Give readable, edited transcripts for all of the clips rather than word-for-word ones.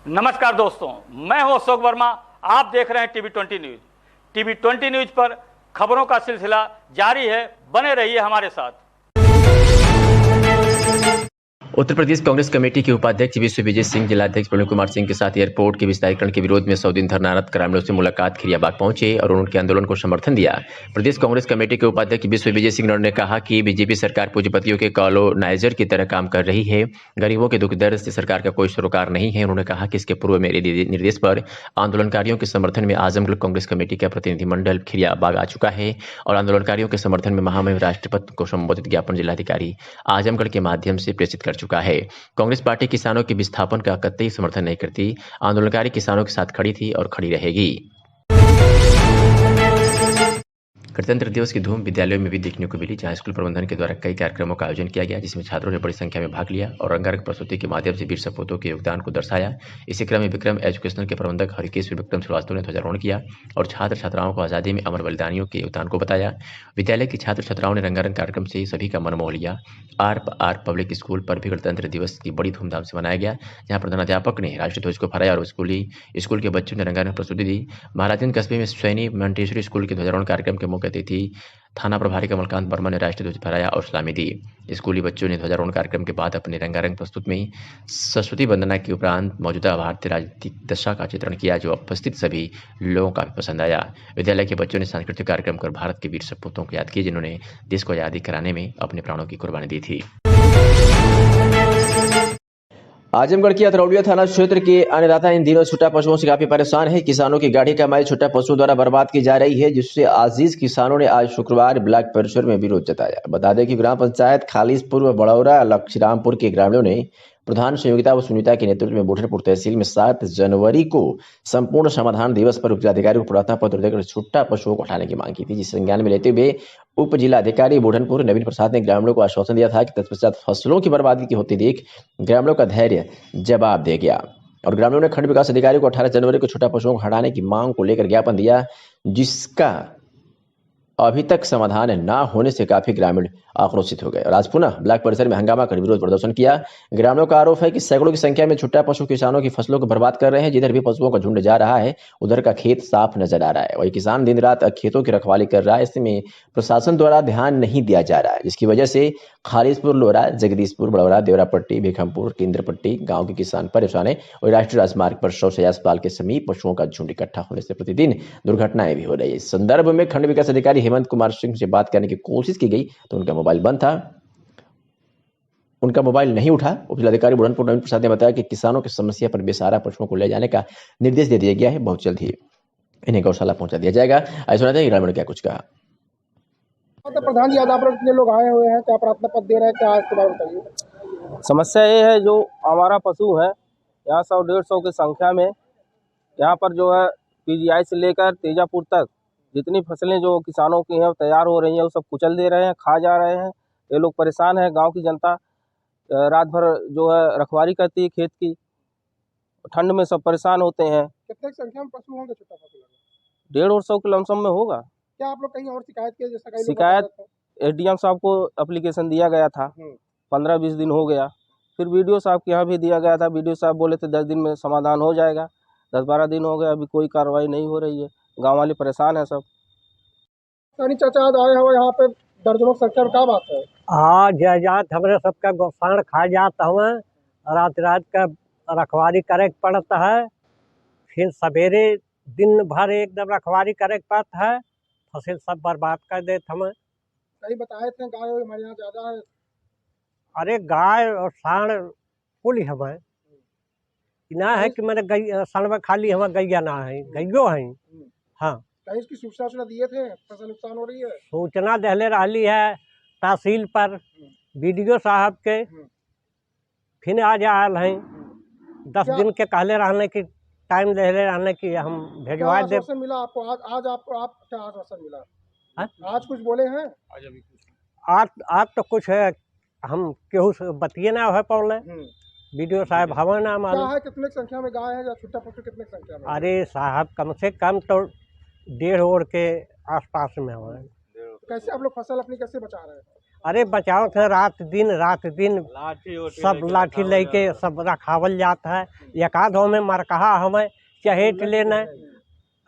नमस्कार दोस्तों, मैं हूं अशोक वर्मा। आप देख रहे हैं टीवी 20 न्यूज। टीवी 20 न्यूज पर खबरों का सिलसिला जारी है। बने रहिए हमारे साथ। उत्तर प्रदेश कांग्रेस कमेटी के उपाध्यक्ष विश्व विजय सिंह, जिलाध्यक्ष प्रवीण कुमार सिंह के साथ एयरपोर्ट के विस्तारीकरण के विरोध में 100 दिन धरनारत ग्रामीणों से मुलाकात खिरियाबाग पहुंचे और उनके आंदोलन को समर्थन दिया। प्रदेश कांग्रेस कमेटी के उपाध्यक्ष विश्व विजय सिंह ने कहा कि बीजेपी सरकार पूंजीपतियों के कॉलोनाइजर की तरह काम कर रही है। गरीबों के दुख दर्द से सरकार का कोई सरोकार नहीं है। उन्होंने कहा कि इसके पूर्व मेरे निर्देश पर आंदोलनकारियों के समर्थन में आजमगढ़ कांग्रेस कमेटी का प्रतिनिधिमंडल खिरियाबाग आ चुका है और आंदोलनकारियों के समर्थन में महामहिम राष्ट्रपति को संबोधित ज्ञापन जिलाधिकारी आजमगढ़ के माध्यम से प्रेषित कर चुका है। कांग्रेस पार्टी किसानों के विस्थापन का कतई समर्थन नहीं करती। आंदोलनकारी किसानों के साथ खड़ी थी और खड़ी रहेगी। गणतंत्र दिवस की धूम विद्यालयों में भी देखने को मिली, जहां स्कूल प्रबंधन के द्वारा कई कार्यक्रमों का आयोजन किया गया, जिसमें छात्रों ने बड़ी संख्या में भाग लिया और रंगारंग प्रस्तुति के माध्यम से वीर सपूतों के योगदान को दर्शाया। इसी क्रम में विक्रम एजुकेशनल के प्रबंधक हरिकेश विक्रम श्रीवास्तव ने ध्वजारोहण किया और छात्र छात्राओं को आज़ादी में अमर बलिदानियों के योगदान को बताया। विद्यालय के छात्र छात्राओं ने रंगारंग कार्यक्रम से सभी का मन मोह लिया। आर पब्लिक स्कूल पर भी गणतंत्र दिवस की बड़ी धूमधाम से मनाया गया, जहाँ प्रधानाध्यापक ने राष्ट्रीय ध्वज को फहराया और स्कूल के बच्चों ने रंगारंग प्रस्तुति दी। महाराजगंज कस्बे में सैनी मंटेश्वरी स्कूल के ध्वजारोहण कार्यक्रम के मुख्य अतिथि थाना प्रभारी कमलकांत वर्मा ने राष्ट्रीय ध्वज फहराया और सलामी दी। स्कूली बच्चों ने ध्वजारोहण कार्यक्रम के बाद अपने रंगारंग प्रस्तुत में सरस्वती वंदना के उपरांत मौजूदा भारतीय राजनीतिक दशा का चित्रण किया, जो उपस्थित सभी लोगों का पसंद आया। विद्यालय के बच्चों ने सांस्कृतिक कार्यक्रम कर भारत के वीर सपूतों को याद किए, जिन्होंने देश को आज़ादी कराने में अपने प्राणों की कुर्बानी दी थी। आजमगढ़ के अतरौलिया थाना क्षेत्र के अन्नदाता इन दिनों छुट्टा पशुओं से काफी परेशान है। किसानों की गाढ़ी कमाई छुट्टा पशुओं द्वारा बर्बाद की जा रही है, जिससे आजीज किसानों ने आज शुक्रवार ब्लॉक परिसर में विरोध जताया। बता दें कि ग्राम पंचायत खालिसपुर बड़ौरा लक्ष्मीरामपुर के ग्रामीणों ने प्रधान संयोगिता व सुनीता के नेतृत्व में बुढ़नपुर तहसील में 7 जनवरी को संपूर्ण समाधान दिवस पर उपजिलाधिकारी को प्रार्थना पत्र देकर छुट्टा पशुओं को हटाने की मांग की थी, जिस संज्ञान में लेते हुए उप जिलाधिकारी बुढ़नपुर नवीन प्रसाद ने ग्रामीणों को आश्वासन दिया था कि तत्पश्चात फसलों की बर्बादी की होती देख ग्रामीणों का धैर्य जवाब दे गया और ग्रामीणों ने खंड विकास अधिकारी को 18 जनवरी को छुट्टा पशुओं को हटाने की मांग को लेकर ज्ञापन दिया, जिसका अभी तक समाधान न होने से काफी ग्रामीण आक्रोशित हो गए और आज पुनः ब्लॉक परिसर में हंगामा कर विरोध प्रदर्शन किया। ग्रामीणों का आरोप है कि सैकड़ों की संख्या में छुट्टा पशु किसानों की फसलों को बर्बाद कर रहे हैं। जिधर भी पशुओं का झुंड जा रहा है, उधर का खेत साफ नजर आ रहा है। वही किसान दिन रात खेतों की रखवाली कर रहा है। इसमें प्रशासन द्वारा ध्यान नहीं दिया जा रहा है, जिसकी वजह से खालिसपुर, लोरा, जगदीशपुर, बड़ौरा, देवरापट्टी, भिखमपुर, केंद्रपट्टी गाँव के किसान परेशान है और राष्ट्रीय राजमार्ग पर 100 से अस्पताल के समीप पशुओं का झुंड इकट्ठा होने से प्रतिदिन दुर्घटनाएं भी हो रही है। इस संदर्भ में खंड विकास अधिकारी हेमंत कुमार सिंह से बात करने की कोशिश की गई तो उनका मोबाइल बंद था, उनका मोबाइल नहीं उठा। उपजिलाधिकारी बुढ़नपुर नवीन प्रसाद ने बताया कि किसानों की समस्या पर बेसहारा पशुओं को ले जाने का निर्देश दे दिया गया है। बहुत जल्द ही इन्हें गौशाला पहुंचा दिया जाएगा। ऐसा सुना था ग्रामीण क्या कुछ कहा। तो प्रधान जी, आज आप लोग कितने लोग आए हुए हैं, क्या प्रार्थना पत्र दे रहे हैं, क्या आज के बारे में बताइए। समस्या ये है, जो हमारा पशु है यहाँ 100-150 की संख्या में, यहाँ पर जो है पीजीआई से लेकर तेजापुर तक जितनी फसलें जो किसानों की हैं तैयार हो रही हैं, वो सब कुचल दे रहे हैं, खा जा रहे हैं। ये लोग परेशान हैं। गांव की जनता रात भर जो है रखवाली करती है खेत की, ठंड में सब परेशान होते हैं। कितने संख्या में पशु होंगे छुट्टा पशु? 150 के लमसम में होगा। क्या आप लोग कहीं और शिकायत किए? जैसा कई लोग शिकायत एसडीएम साहब को एप्लीकेशन दिया गया था, 15-20 दिन हो गया। फिर वीडियो साहब के यहाँ भी दिया गया था। वीडियो साहब बोले थे 10 दिन में समाधान हो जाएगा। 10-12 दिन हो गए, अभी कोई कार्रवाई नहीं हो रही है। गांव वाले परेशान हैं सब। चाचा आज आए हो यहाँ पे दर्जनों संख्या में, क्या बात है? हाँ, जात हमारे सबका गोसाण खा जाता हुआ रात रात का रखवाली करे पड़ता है। फिर सवेरे दिन भर एकदम रखवाली करे पड़ता है। फसल सब बर्बाद कर देते हमें। कहीं बताए थे गाय हमारे यहाँ ज्यादा है? अरे गाय और साढ़ कुल हमें ना है कि मैंने साढ़ में खाली हमें गैया ना है, गैयो है। हाँ, कहीं इसकी सूचना दिए थे फसल नुकसान हो रही है? सूचना दहले रही है तहसील पर, बीडीओ साहब के। फिर आज आयल हैं 10 दिन के कहले रहने की टाइम दहले रहने की हम भेजवा दे। आश्वासन मिला आपको आज आपको आप क्या आश्वासन मिला? हा? आज कुछ बोले हैं? आज तो कुछ है, हम केहू से बतिए ना है पौले। वीडियो साहब हवा ना मालूम है कितने संख्या में गाय है या छुट्टा पशु कितने संख्या में? अरे साहब, कम से कम तो 1.5 ओर के आसपास में हो। कैसे आप लोग फसल अपनी कैसे बचा रहे हैं? अरे बचाव थे रात दिन सब लाठी लेके सब रखावल जाता है। एकाधों में मरकहा हमें चहेट लेना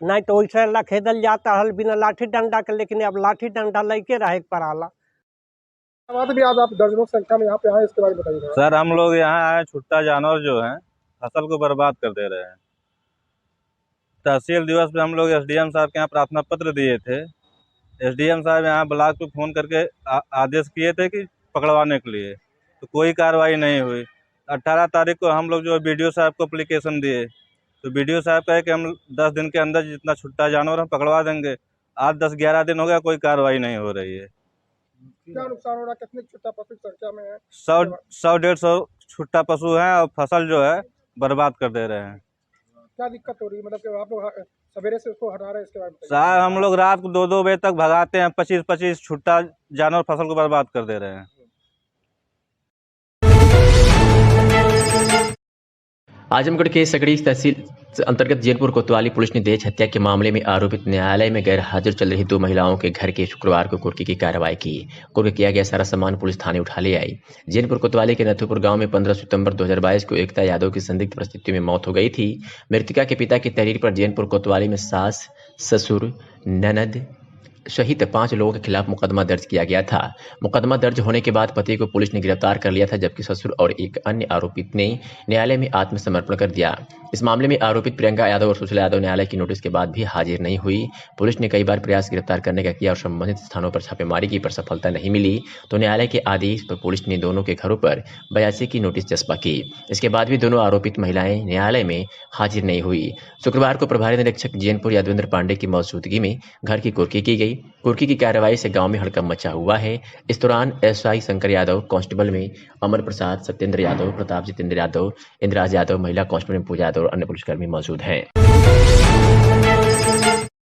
नहीं तो वैसे लखेदल जाता हल बिना लाठी डंडा के, लेकिन अब लाठी डंडा लेके रहे पड़ाला। बात भी आज आप दर्जनों संख्या में यहाँ पे आए, इसके बारे में बताइए। सर हम लोग यहाँ आए, छुट्टा जानवर जो हैं फसल को बर्बाद कर दे रहे हैं। तहसील दिवस पे हम लोग एसडीएम साहब के यहाँ प्रार्थना पत्र दिए थे। एसडीएम साहब यहाँ ब्लॉक पे फ़ोन करके आदेश किए थे कि पकड़वाने के लिए, तो कोई कार्रवाई नहीं हुई। 18 तारीख को हम लोग जो बीडीओ साहब को एप्लीकेशन दिए, तो बीडीओ साहब कहे कि हम 10 दिन के अंदर जितना छुट्टा जानवर हम पकड़वा देंगे। आज 10-11 दिन हो गया, कोई कार्रवाई नहीं हो रही है। क्या नुकसान हो रहा है, कितने छुट्टा पशु संख्या में है? 100-150 छुट्टा पशु हैं और फसल जो है बर्बाद कर दे रहे हैं। क्या दिक्कत हो रही है, मतलब कि आप लोग सवेरे से उसको हटा रहे हैं, इसके बारे में बताइए। साहब हम लोग रात को 2-2 बजे तक भगाते हैं, 25-25 छुट्टा जानवर फसल को बर्बाद कर दे रहे हैं। आजमगढ़ के सकड़ी तहसील अंतर्गत जैनपुर कोतवाली पुलिस ने दहेज हत्या के मामले में आरोपित न्यायालय में गैर हाजिर चल रही 2 महिलाओं के घर के शुक्रवार को कुर्की की कार्रवाई की। कुर्क किया गया सारा सामान पुलिस थाने उठा ले आई। जैनपुर कोतवाली के नथुपुर गांव में 15 सितंबर 2022 को एकता यादव की संदिग्ध परिस्थिति में मौत हो गई थी। मृतका के पिता की तहरीर पर जैनपुर कोतवाली में सास, ससुर, ननद सहित 5 लोगों के खिलाफ मुकदमा दर्ज किया गया था। मुकदमा दर्ज होने के बाद पति को पुलिस ने गिरफ्तार कर लिया था, जबकि ससुर और एक अन्य आरोपित ने न्यायालय में आत्मसमर्पण कर दिया। इस मामले में आरोपित प्रियंका यादव और सुशीला यादव न्यायालय की नोटिस के बाद भी हाजिर नहीं हुई। पुलिस ने कई बार प्रयास गिरफ्तार करने का किया और संबंधित स्थानों पर छापेमारी की, पर सफलता नहीं मिली। तो न्यायालय के आदेश पर पुलिस ने दोनों के घरों पर 82 की नोटिस चस्पा की। इसके बाद भी दोनों आरोपित महिलाएं न्यायालय में हाजिर नहीं हुई। शुक्रवार को प्रभारी निरीक्षक जैनपुर यादवेंद्र पांडे की मौजूदगी में घर की कुर्की की गई। कुर्की की कार्रवाई से गांव में हड़कंप मचा हुआ है। इस दौरान एसआई शंकर यादव, कांस्टेबल में अमर प्रसाद, सत्येंद्र यादव, प्रताप जितेंद्र यादव, इंद्राज यादव, महिला कांस्टेबल में पूजा यादव और अन्य पुलिसकर्मी मौजूद हैं।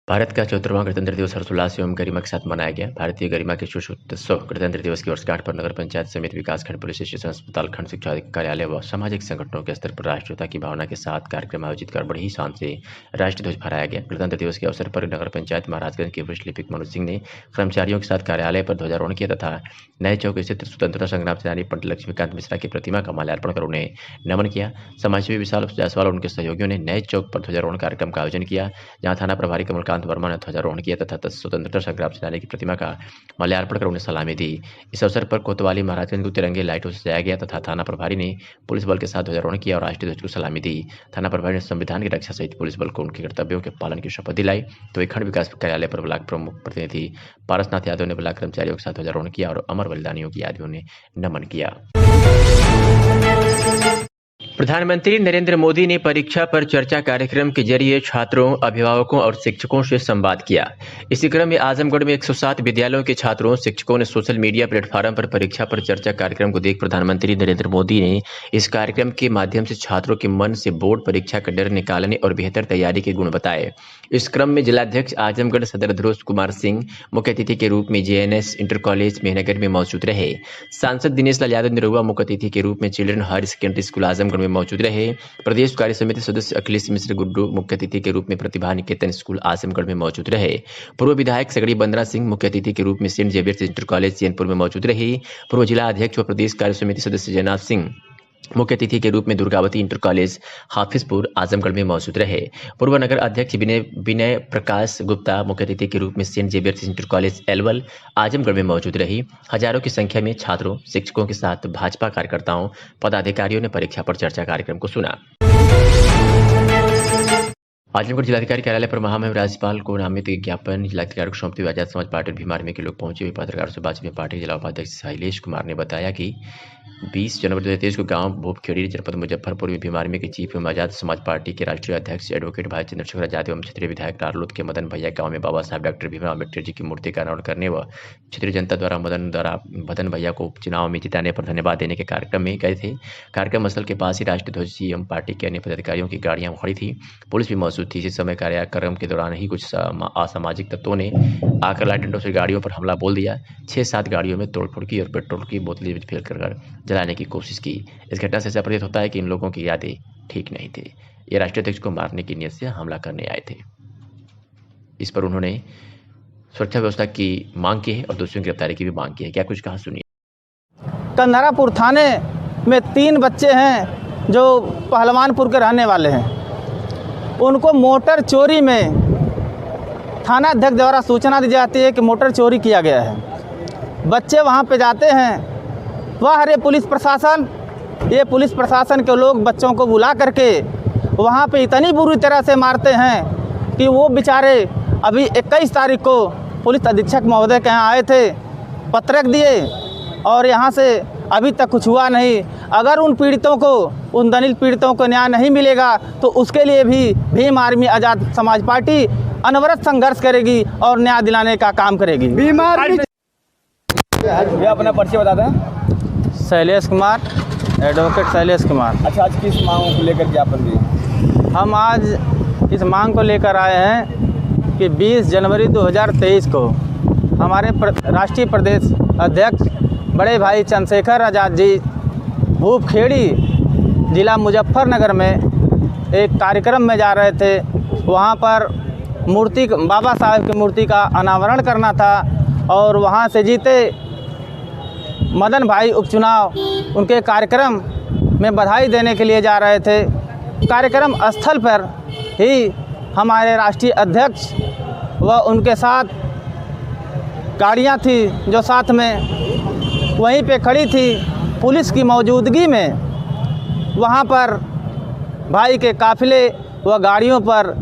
भारत का 74वां गणतंत्र दिवस हर्षोल्लास एवं गरिमा के साथ मनाया गया। भारतीय गरिमा के सुशोत्सव गणतंत्र दिवस की वर्षगांठ पर नगर पंचायत समिति, विकासखंड, पुलिस स्टेशन, अस्पताल, खंड शिक्षा कार्यालय व सामाजिक संगठनों के स्तर पर राष्ट्रीयता की भावना के साथ कार्यक्रम आयोजित कर बड़ी ही शान से राष्ट्रीय ध्वज फहराया गया। गणतंत्र दिवस के अवसर पर नगर पंचायत महाराजगंज के वरिष्ठ लिपिक मनोज सिंह ने कर्मचारियों के साथ कार्यालय पर ध्वजारोहण किया तथा नए चौक स्थित स्वतंत्रता संग्राम सेनानी पंडित लक्ष्मीकांत मिश्रा की प्रतिमा का माल्यार्पण कर उन्हें नमन किया। समाजसेवी विशाल जायसवाल और उनके सहयोगियों ने नए चौक पर ध्वजारोहण कार्यक्रम का आयोजन किया, जहां थाना प्रभारी कमलकांत वर्मा ने ध्वजारोहण किया तथा स्वतंत्रता संग्राम सेनानी की प्रतिमा का माल्यार्पण कर उन्हें सलामी दी। इस अवसर पर कोतवाली महाराजगंज को तिरंगे लाइटों से सजाया गया तथा थाना प्रभारी ने पुलिस बल के साथ ध्वजारोहण किया और राष्ट्रीय ध्वज को सलामी दी। थाना प्रभारी ने संविधान की रक्षा सहित पुलिस बल को उनके कर्तव्यों के पालन की शपथ दिलाई। तो एक खंड विकास कार्यालय पर ब्लॉक प्रमुख प्रतिनिधि पारसनाथ यादव ने ब्लॉक कर्मचारियों के साथ ध्वजारोहण किया और अमर बलिदानियों की याद में उन्हें नमन किया। प्रधानमंत्री नरेंद्र मोदी ने परीक्षा पर चर्चा कार्यक्रम के जरिए छात्रों, अभिभावकों और शिक्षकों से संवाद किया। इसी क्रम में आजमगढ़ में 107 विद्यालयों के छात्रों, शिक्षकों ने सोशल मीडिया प्लेटफॉर्म पर परीक्षा पर चर्चा कार्यक्रम को देख प्रधानमंत्री नरेंद्र मोदी ने इस कार्यक्रम के माध्यम से छात्रों के मन से बोर्ड परीक्षा का डर निकालने और बेहतर तैयारी के गुण बताए। इस क्रम में जिलाध्यक्ष आजमगढ़ सदर ध्रुव कुमार सिंह मुख्य अतिथि के रूप में जेएनएस इंटर कॉलेज मेहनगर में मौजूद रहे। सांसद दिनेश लाल यादव निरुआ मुख्य अतिथि के रूप में children higher secondary school Azamgarh में मौजूद रहे। प्रदेश कार्य समिति सदस्य अखिलेश मिश्र गुड्डू मुख्य अतिथि के रूप में प्रतिभा निकेतन स्कूल आजमगढ़ में मौजूद रहे। पूर्व विधायक सगड़ी बंदरा सिंह मुख्य अतिथि के रूप में Saint Xavier's inter college Chainpur में मौजूद रही। पूर्व जिला अध्यक्ष व प्रदेश कार्य समिति सदस्य जयनाथ सिंह मुख्य अतिथि के रूप में दुर्गावती इंटर कॉलेज हाफिजपुर आजमगढ़ में मौजूद रहे। पूर्व नगर अध्यक्ष विनय प्रकाश गुप्ता मुख्य अतिथि के रूप में Saint Xavier's inter College Elwal Azamgarh में मौजूद रही। हजारों की संख्या में छात्रों, शिक्षकों के साथ भाजपा कार्यकर्ताओं, पदाधिकारियों ने परीक्षा पर चर्चा कार्यक्रम को सुना। आजमगढ़ जिलाधिकारी कार्यालय पर महामहिम राज्यपाल को नामित ज्ञापन जिलाधिकारी को सौंपते हुए आजाद समाज पार्टी और भीमार्मी के लोग पहुंचे हुए। पत्रकारों से बातचीत में पार्टी जिला उपाध्यक्ष शैलेश कुमार ने बताया कि 20 जनवरी 2023 को गांव भूपखेड़ी जनपद मुजफ्फरपुर में भीमार्मी के चीफ एवं आजाद समाज पार्टी के राष्ट्रीय अध्यक्ष एडवोकेट भाई चंद्रशेखर आजाद एवं क्षेत्रीय विधायक नारलोद के मदन भैया गांव में बाबा साहब डॉक्टर भीमराव अम्बेडकर जी की मूर्ति का अनावरण करने व क्षेत्रीय जनता द्वारा मदन भैया को चुनाव में जिताने पर धन्यवाद देने के कार्यक्रम में गए थे। कार्यक्रम स्थल के पास ही राष्ट्रीय ध्वज एवं पार्टी के अन्य पदाधिकारियों की गाड़ियां खड़ी थी, पुलिस भी मौजूद थी। इस समय कार्यक्रम के दौरान ही कुछ असामाजिक तत्वों ने आकर लाइट डंडों से गाड़ियों पर हमला बोल दिया। 6-7 गाड़ियों में तोड़फोड़ की और पेट्रोल की बोतलें फेंक कर जलाने की कोशिश की। इस घटना से ऐसा प्रतीत होता है कि इन लोगों की यादें ठीक नहीं थी। ये राष्ट्रीय अध्यक्ष को मारने की नीयत से हमला करने आए थे। इस पर उन्होंने सुरक्षा व्यवस्था की मांग की है और दोषियों की गिरफ्तारी की भी मांग की है। क्या कुछ कहा सुनिए। कंधारापुर थाने में 3 बच्चे हैं जो पहलवानपुर के रहने वाले हैं। उनको मोटर चोरी में थाना अध्यक्ष द्वारा सूचना दी जाती है कि मोटर चोरी किया गया है। बच्चे वहां पे जाते हैं, वह हरे पुलिस प्रशासन के लोग बच्चों को बुला करके वहां पे इतनी बुरी तरह से मारते हैं कि वो बेचारे अभी 21 तारीख को पुलिस अधीक्षक महोदय के यहाँ आए थे, पत्रक दिए और यहाँ से अभी तक कुछ हुआ नहीं। अगर उन पीड़ितों को, उन दलित पीड़ितों को न्याय नहीं मिलेगा तो उसके लिए भी भीम आर्मी आज़ाद समाज पार्टी अनवरत संघर्ष करेगी और न्याय दिलाने का काम करेगी। भैया अपना परिचय बता दें। शैलेश कुमार, एडवोकेट शैलेश कुमार। अच्छा, आज किस मांगों को लेकर ज्ञापन दिए? हम आज इस मांग को लेकर आए हैं कि 20 जनवरी 2023 को हमारे राष्ट्रीय प्रदेश अध्यक्ष बड़े भाई चंद्रशेखर आज़ाद जी भूपखेड़ी जिला मुजफ्फरनगर में एक कार्यक्रम में जा रहे थे। वहाँ पर मूर्ति, बाबा साहब की मूर्ति का अनावरण करना था और वहाँ से जीते मदन भाई उपचुनाव उनके कार्यक्रम में बधाई देने के लिए जा रहे थे। कार्यक्रम स्थल पर ही हमारे राष्ट्रीय अध्यक्ष व उनके साथ गाड़ियाँ थी जो साथ में वहीं पे खड़ी थी। पुलिस की मौजूदगी में वहाँ पर भाई के काफ़िले व गाड़ियों पर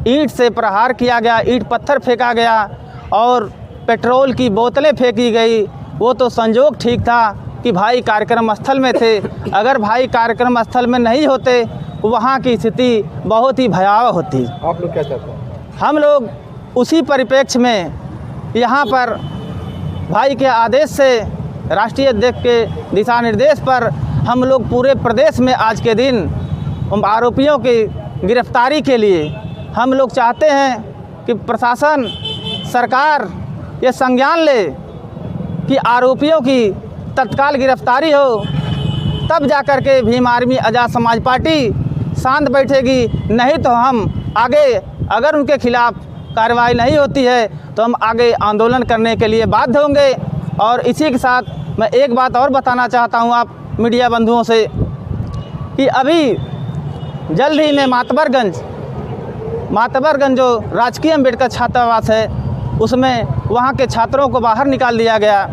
ईंट से प्रहार किया गया, ईंट पत्थर फेंका गया और पेट्रोल की बोतलें फेंकी गई। वो तो संजोग ठीक था कि भाई कार्यक्रम स्थल में थे। अगर भाई कार्यक्रम स्थल में नहीं होते वहाँ की स्थिति बहुत ही भयावह होती। आप लोग क्या चाहते हैं? हम लोग उसी परिप्रेक्ष्य में यहाँ पर भाई के आदेश से, राष्ट्रीय अध्यक्ष के दिशा निर्देश पर हम लोग पूरे प्रदेश में आज के दिन आरोपियों की गिरफ्तारी के लिए हम लोग चाहते हैं कि प्रशासन, सरकार ये संज्ञान ले कि आरोपियों की तत्काल गिरफ्तारी हो, तब जाकर के भीम आर्मी आज़ाद समाज पार्टी शांत बैठेगी। नहीं तो हम आगे, अगर उनके खिलाफ़ कार्रवाई नहीं होती है तो हम आगे आंदोलन करने के लिए बाध्य होंगे। और इसी के साथ मैं एक बात और बताना चाहता हूं आप मीडिया बंधुओं से कि अभी जल्द ही में मातबरगंज जो राजकीय अम्बेडकर छात्रावास है उसमें वहाँ के छात्रों को बाहर निकाल दिया गया।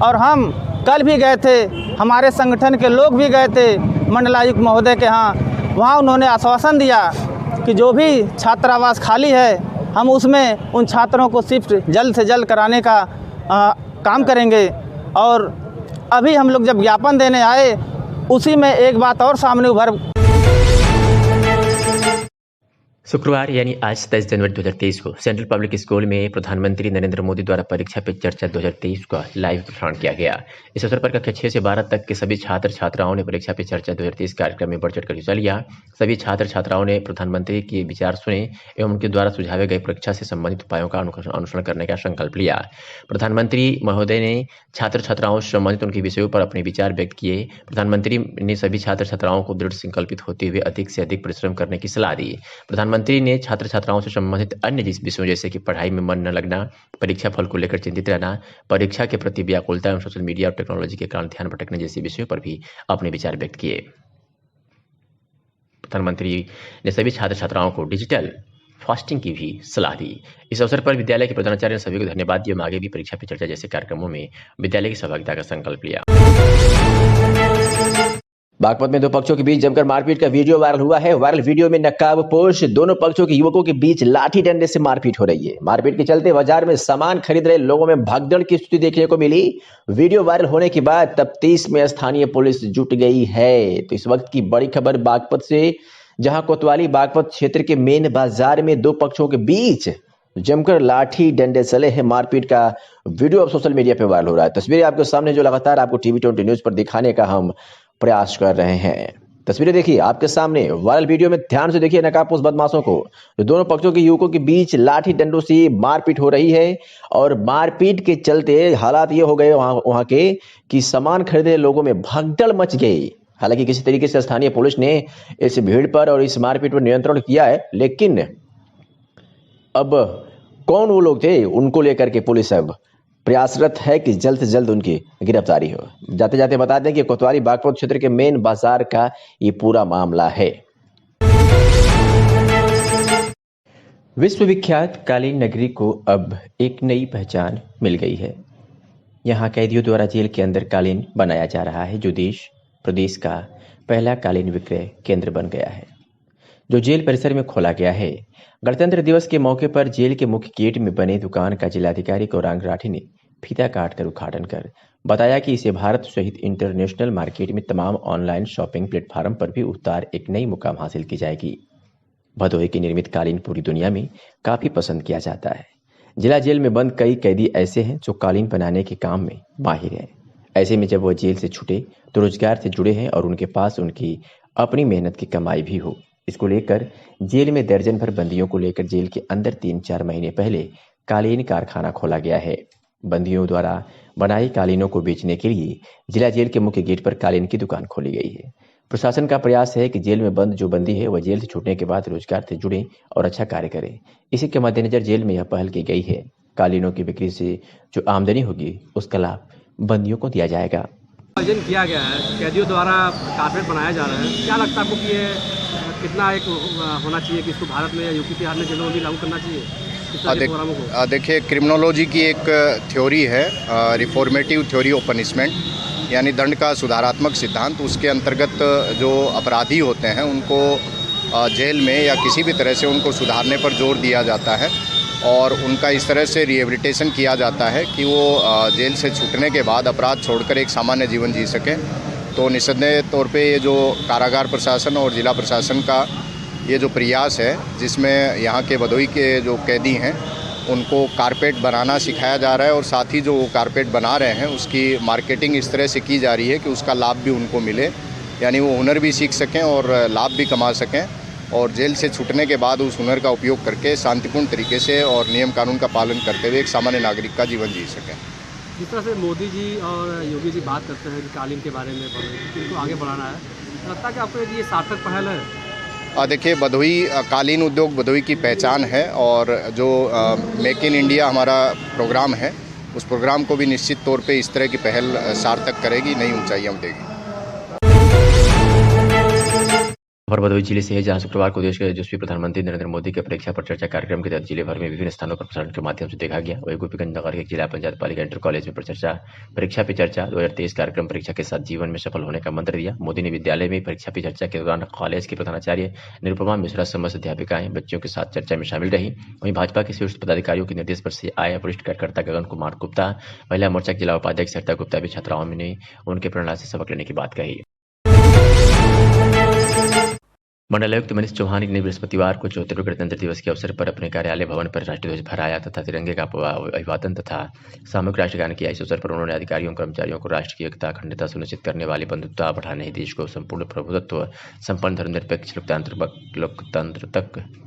और हम कल भी गए थे, हमारे संगठन के लोग भी गए थे मंडलायुक्त महोदय के यहाँ। वहाँ उन्होंने आश्वासन दिया कि जो भी छात्रावास खाली है हम उसमें उन छात्रों को शिफ्ट जल्द से जल्द कराने का काम करेंगे। और अभी हम लोग जब ज्ञापन देने आए उसी में एक बात और सामने उभर। शुक्रवार यानी आज 27 जनवरी 2023 को सेंट्रल पब्लिक स्कूल में प्रधानमंत्री नरेंद्र मोदी द्वारा परीक्षा पे चर्चा 2023 का लाइव प्रसारण किया गया। इस अवसर पर कक्षा 6 से 12 तक के सभी छात्र छात्राओं ने परीक्षा पे चर्चा 2023 कार्यक्रम में बढ़ चढ़कर हिस्सा लिया। सभी छात्र छात्राओं ने प्रधानमंत्री के विचार सुने एवं उनके द्वारा सुझावे गए परीक्षा से संबंधित उपायों का अनुसरण करने का संकल्प लिया। प्रधानमंत्री महोदय ने छात्र छात्राओं से संबंधित उनके विषयों पर अपने विचार व्यक्त किए। प्रधानमंत्री ने सभी छात्र छात्राओं को दृढ़ संकल्पित होते हुए अधिक से अधिक परिश्रम करने की सलाह दी। प्रधानमंत्री ने छात्र छात्राओं से संबंधित अन्य विषयों जैसे कि पढ़ाई में मन न लगना, परीक्षा फल को लेकर चिंतित रहना, परीक्षा के प्रति व्याकुलता एवं सोशल मीडिया और टेक्नोलॉजी के कारण ध्यान भटकने जैसे विषयों पर भी अपने विचार व्यक्त किए। प्रधानमंत्री ने सभी छात्र छात्राओं को डिजिटल फास्टिंग की भी सलाह दी। इस अवसर पर विद्यालय के प्रधानाचार्य ने सभी को धन्यवाद दिया। आगे भी परीक्षा पे चर्चा जैसे कार्यक्रमों में विद्यालय की सहभागिता का संकल्प लिया। बागपत में दो पक्षों के बीच जमकर मारपीट का वीडियो वायरल हुआ है। वायरल वीडियो में नकाबपोश दोनों पक्षों के युवकों के बीच लाठी डंडे से मारपीट हो रही है। मारपीट के चलते बाजार में सामान खरीद रहे लोगों में भगदड़ की स्थिति देखने को मिली। वीडियो वायरल होने के बाद तफ्तीश में स्थानीय पुलिस जुट गई है। तो इस वक्त की बड़ी खबर बागपत से, जहां कोतवाली बागपत क्षेत्र के मेन बाजार में दो पक्षों के बीच जमकर लाठी डंडे चले हैं। मारपीट का वीडियो अब सोशल मीडिया पर वायरल हो रहा है। तस्वीरें आपके सामने जो लगातार आपको टीवी 20 न्यूज पर दिखाने का हम प्रयास कर रहे हैं। तस्वीरें देखिए आपके सामने। वायरल वीडियो में ध्यान से देखिए नकाबपोश बदमाशों को। दोनों पक्षों के युवकों के बीच लाठी डंडों से मारपीट हो रही है और मारपीट के चलते हालात ये हो गए वहां के कि सामान खरीदने लोगों में भगदड़ मच गई। हालांकि किसी तरीके से स्थानीय पुलिस ने इस भीड़ पर और इस मारपीट पर नियंत्रण किया है, लेकिन अब कौन वो लोग थे, उनको लेकर के पुलिस अब प्रयासरत है कि जल्द से जल्द उनकी गिरफ्तारी हो। जाते जाते बता दें कि कोतवाली बागपत क्षेत्र के मेन बाजार का ये पूरा मामला है। विश्वविख्यात कालीन नगरी को अब एक नई पहचान मिल गई है। यहाँ कैदियों द्वारा जेल के अंदर कालीन बनाया जा रहा है, जो देश प्रदेश का पहला कालीन विक्रय केंद्र बन गया है, जो जेल परिसर में खोला गया है। गणतंत्र दिवस के मौके पर जेल के मुख्य गेट में बने दुकान का जिलाधिकारी गौरांग राठी ने फीता काटकर उद्घाटन कर बताया कि इसे भारत सहित इंटरनेशनल मार्केट में तमाम ऑनलाइन शॉपिंग प्लेटफॉर्म पर भी उतार एक नई मुकाम हासिल की जाएगी। भदोही की निर्मित कालीन पूरी दुनिया में काफी पसंद किया जाता है। जिला जेल में बंद कई कैदी ऐसे हैं जो कालीन बनाने के काम में माहिर हैं। ऐसे में जब वह जेल से छूटे तो रोजगार से जुड़े हैं और उनके पास उनकी अपनी मेहनत की कमाई भी हो। इसको लेकर जेल में दर्जन भर बंदियों को लेकर जेल के अंदर 3-4 महीने पहले कालीन कारखाना खोला गया है। बंदियों द्वारा बनाई कालीनों को बेचने के लिए जिला जेल के मुख्य गेट पर कालीन की दुकान खोली गई है। प्रशासन का प्रयास है कि जेल में बंद जो बंदी है वह जेल से छूटने के बाद रोजगार से जुड़े और अच्छा कार्य करे। इसी के मद्देनजर जेल में यह पहल की गई है। कालीनों की बिक्री से जो आमदनी होगी उसका लाभ बंदियों को दिया जाएगा। आयोजन किया गया है, कैदियों द्वारा कारपेट बनाया जा रहा है। क्या लगता है आपको कि ये कितना एक होना चाहिए कि इसको भारत में या यूपी बिहार में जेलों में भी लागू करना चाहिए इस तरह के प्रोग्रामों को? देखिए, क्रिमिनोलॉजी की एक थ्योरी है, रिफॉर्मेटिव थ्योरी ऑफ पनिशमेंट, यानी दंड का सुधारात्मक सिद्धांत। उसके अंतर्गत जो अपराधी होते हैं उनको जेल में या किसी भी तरह से उनको सुधारने पर जोर दिया जाता है और उनका इस तरह से रिहेबिलिटेशन किया जाता है कि वो जेल से छूटने के बाद अपराध छोड़कर एक सामान्य जीवन जी सकें। तो निस्संदेह तौर पे ये जो कारागार प्रशासन और जिला प्रशासन का ये जो प्रयास है, जिसमें यहाँ के भदोही के जो कैदी हैं उनको कारपेट बनाना सिखाया जा रहा है और साथ ही जो वो कारपेट बना रहे हैं उसकी मार्केटिंग इस तरह से की जा रही है कि उसका लाभ भी उनको मिले, यानी वो हुनर भी सीख सकें और लाभ भी कमा सकें और जेल से छूटने के बाद उस हुनर का उपयोग करके शांतिपूर्ण तरीके से और नियम कानून का पालन करते हुए एक सामान्य नागरिक का जीवन जी सकें। जिस तरह से मोदी जी और योगी जी बात करते हैं कि कालीन के बारे में इनको आगे बढ़ाना है, लगता है कि आपको ये सार्थक पहल है? देखिए, भदोही कालीन उद्योग भदोही की पहचान है और जो मेक इन इंडिया हमारा प्रोग्राम है उस प्रोग्राम को भी निश्चित तौर पे इस तरह की पहल सार्थक करेगी, नई ऊंचाइयां उठेगी। खबर भदोही जिले से है, जहां शुक्रवार को देश के यशस्वी प्रधानमंत्री नरेंद्र मोदी के परीक्षा पर चर्चा कार्यक्रम के तहत जिले भर में विभिन्न स्थानों पर प्रसारण के माध्यम से देखा गया। वही गोपीगंज नगर के जिला पंचायत पालिका इंटर कॉलेज में परीक्षा पे चर्चा 2023 कार्यक्रम परीक्षा के साथ जीवन में सफल होने का मंत्र दिया। मोदी ने विद्यालय में परीक्षा पे चर्चा के दौरान कॉलेज के प्रधानाचार्य निरुपमा मिश्रा समस्त अध्यापिकाएं बच्चों के साथ चर्चा में शामिल रही। वहीं भाजपा के शीर्ष पदाधिकारियों के निर्देश पर से आए वरिष्ठ कार्यकर्ता गगन कुमार गुप्ता, महिला मोर्चा के जिला उपाध्यक्ष सरिता गुप्ता भी छात्राओं ने उनके प्रेरणा से सबक लेने की बात कही। मंडलायुक्त मनीष चौहान ने बृहस्पतिवार को 74वें गणतंत्र दिवस के अवसर पर अपने कार्यालय भवन पर राष्ट्रीय ध्वज फहराया तथा तिरंगे का अभिवादन तथा सामूहिक राष्ट्रगान किया। इस अवसर पर उन्होंने अधिकारियों कर्मचारियों को राष्ट्र की एकता अखंडता सुनिश्चित करने वाली बंधुत्व बढ़ाने ही देश को संपूर्ण प्रभुत्व संपन्न धर्मनिरपेक्ष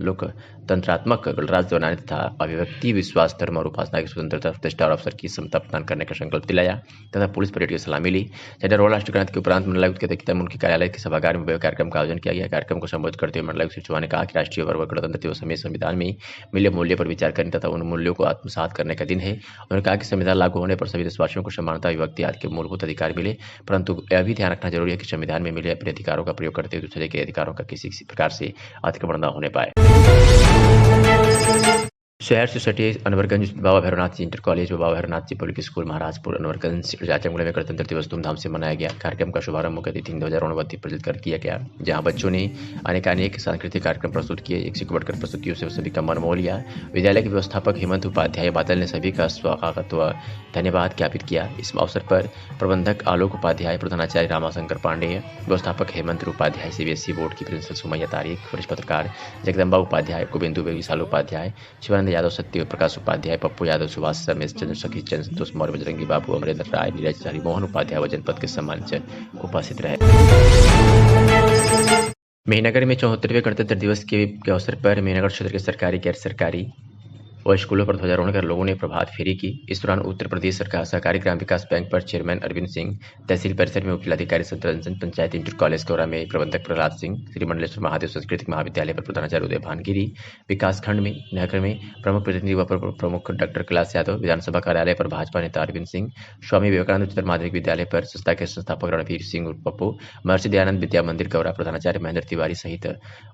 लोकतंत्रात्मक गणराज्य बनाने तथा अभिव्यक्ति विश्वास धर्म और उपासना की स्वतंत्रता प्रतिष्ठा और अवसर की समता प्रदान करने का संकल्प दिलाया तथा पुलिस परेड की सलामी ली। जनरल राष्ट्रगान के उपरांत मंडलायुक्त के अध्यक्षता में उनके कार्यालय के सभागार में कार्यक्रम का आयोजन किया गया। कार्यक्रम को संबोधित करते हुए मंडलायुक्त श्री चौहान ने कहा कि राष्ट्रीय पर्व गणतंत्र दिवस हमें संविधान में मिले मूल्य पर विचार करने तथा उन मूल्यों को आत्मसात करने का दिन है। उन्होंने कहा कि संविधान लागू होने पर सभी देशवासियों को समानता, अभिव्यक्ति आदि के मूलभूत अधिकार मिले, परंतु यह भी ध्यान रखना जरूरी है कि संविधान में मिले अपने अधिकारों का प्रयोग करते हुए दूसरे के अधिकारों का किसी प्रकार से अतिक्रमण न होने पाए। शहर से सटे अनवरगंज बाबा भैरवनाथ जी इंटर कॉलेज व बाबा भैरवनाथ जी पब्लिक स्कूल महाराजपुर अनवरगंज आजमगढ़ में गणतंत्र दिवस धूमधाम से मनाया गया। कार्यक्रम का शुभारंभ मुख्य अतिथि ध्वजारोहण प्रज्वलित कर किया गया, जहां बच्चों ने अनेकानेक सांस्कृतिक कार्यक्रम प्रस्तुत किए। एक से बढ़कर प्रस्तुतियों से सभी का मन मोह लिया। विद्यालय के व्यवस्थापक हेमंत उपाध्याय बादल ने सभी का स्वागत व धन्यवाद ज्ञापित किया। इस अवसर पर प्रबंधक आलोक उपाध्याय, प्रधानाचार्य रामाशंकर पांडेय, व्यवस्थापक हेमंत उपाध्याय, CBSE बोर्ड की प्रिंसिपल सुमैया तारिक, वरिष्ठ पत्रकार जगदम्बा उपाध्याय, गोविंदु विशाल उपाध्याय, शिवानंद यादव, सत्य प्रकाश उपाध्याय, पप्पू यादव, सुभाष रमेश चंद्र, सखी चंद्र, संतोष मौर्य, बजरंगी बाबू, अमरेंद्र राय, नीरज हरिमोहन उपाध्याय व जनपद के सम्मानित जन उपस्थित रहे। मेहनगर में 74वें गणतंत्र दिवस के अवसर पर मेहनगर क्षेत्र के सरकारी, गैर सरकारी व स्कूलों पर ध्वजारोहण कर लोगों ने प्रभात फेरी की। इस दौरान उत्तर प्रदेश सरकार सहकारी ग्राम विकास बैंक पर चेयरमैन अरविंद सिंह, तहसील परिसर में उपजिलाधिकारी शत्रुघ्न, पंचायत इंटर कॉलेज कौरा में प्रबंधक प्रहलाद सिंह, श्री मंडलेश्वर महादेव सांस्कृतिक महाविद्यालय पर प्रधानाचार्य उदय भानगिरी, विकास खंड में नगर में प्रमुख प्रतिनिधि व प्रमुख डॉक्टर कैलाश यादव, विधानसभा कार्यालय पर भाजपा नेता अरविंद सिंह, स्वामी विवेकानंद उच्चतर माध्यमिक विद्यालय पर संस्था के संस्थापक रणवीर सिंह उर्फ पप्पू, महर्षि दयानंद विद्या मंदिर कौरा प्रधानाचार्य महेंद्र तिवारी सहित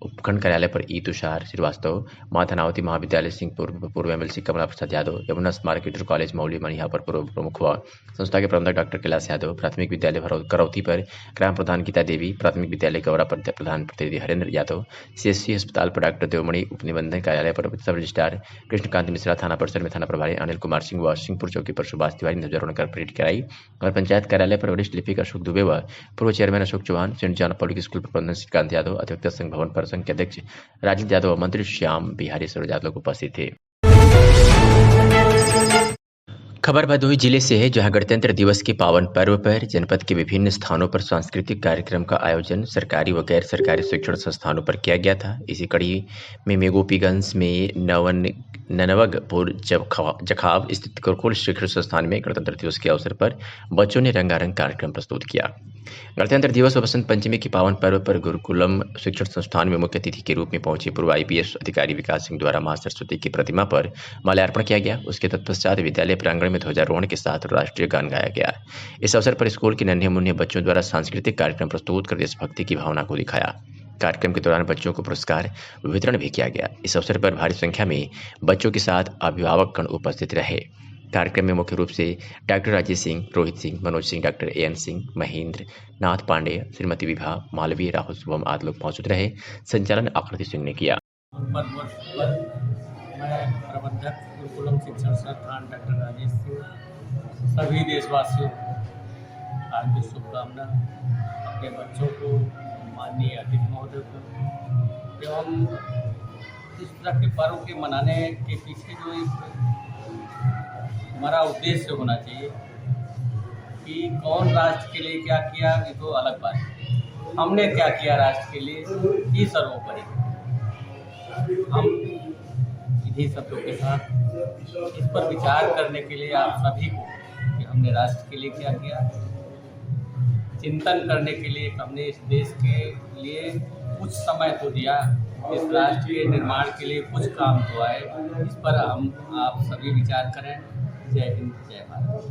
उपखंड कार्यालय पर ई तुषार श्रीवास्तव, मां धनावती महाविद्यालय सिंहपुर पूर्व एमएलसी कमला प्रसाद यादव, यमुना स्मारक इंटर कॉलेज मौली मनिहा पर पूर्व प्रमुख हुआ संस्था के प्रबंधक डॉक्टर कैलाश यादव, प्राथमिक विद्यालय करौती पर ग्राम प्रधान गीता देवी, प्राथमिक विद्यालय गौरा पर प्रधान प्रतिनिधि हरेंद्र यादव, सीएससी अस्पताल पर डॉक्टर देवमणि, उपनिबंधन कार्यालय पर सब रजिस्ट्रार कृष्णकांत मिश्रा, थाना परिसर में थाना प्रभारी अनिल कुमार सिंह व सिंहपुर चौकी पर सुभाष तिवारी ने ध्वजारोहण कर परेड कराई और पंचायत कार्यालय पर वरिष्ठ लिपिक अशोक दुबे व पूर्व chairman Ashok Chauhan, Saint John public school प्रबंधन श्रीकांत यादव, अधिवक्ता संघ भवन पर संघ के अध्यक्ष राजेंद्र यादव व मंत्री श्याम बिहारी सरोज यादव उपस्थित थे। खबर भदोही जिले से है, जहां गणतंत्र दिवस के पावन पर्व पर जनपद के विभिन्न स्थानों पर सांस्कृतिक कार्यक्रम का आयोजन सरकारी व गैर सरकारी शिक्षण संस्थानों पर किया गया था। इसी कड़ी में मेगोपीगंज में ननवगपुर जखाव स्थित गुरुकुल शिक्षण संस्थान में गणतंत्र दिवस के अवसर पर बच्चों ने रंगारंग कार्यक्रम प्रस्तुत किया। गणतंत्र दिवस व बसंत पंचमी के पावन पर्व पर गुरुकुलम शिक्षण संस्थान में मुख्य अतिथि के रूप में पहुंचे पूर्व IPS अधिकारी विकास सिंह द्वारा मां सरस्वती की प्रतिमा पर माल्यार्पण किया गया। उसके तत्पश्चात विद्यालय प्रांगण में ध्वजारोहण के साथ राष्ट्रीय गान गाया गया। इस अवसर पर स्कूल के नन्हे मुन्ने बच्चों द्वारा सांस्कृतिक कार्यक्रम प्रस्तुत कर देशभक्ति की भावना को दिखाया। कार्यक्रम के दौरान बच्चों को पुरस्कार वितरण भी किया गया। इस अवसर पर भारी संख्या में बच्चों के साथ अभिभावकगण उपस्थित रहे। कार्यक्रम में मुख्य रूप से doctor Rajesh Singh, Rohit Singh, Manoj Singh, doctor AN Singh, Mahendra Nath Pandey, Shrimati Vibha, Malviya, Rahul, Shubham आदि लोग मौजूद रहे। संचालन आकृति सिंह ने किया। मैं प्रबंधक गुरुकुलम शिक्षण संस्थान डॉक्टर राजेश सिंह सभी देशवासियों को हार्दिक शुभकामना। अपने बच्चों को, माननीय अतिथि महोदय को, एवं इस तरह के पर्व के मनाने के पीछे जो एक हमारा उद्देश्य होना चाहिए कि कौन राष्ट्र के लिए क्या किया, ये तो अलग बात है। हमने क्या किया राष्ट्र के लिए, ये सर्वोपरि। हम इन्हीं शब्दों के साथ इस पर विचार करने के लिए आप सभी को कि हमने राष्ट्र के लिए क्या किया, चिंतन करने के लिए हमने इस देश के लिए कुछ समय तो दिया, इस राष्ट्र के निर्माण के लिए कुछ काम तो आए, इस पर हम आप सभी विचार करें। जय हिंद, जय भारत।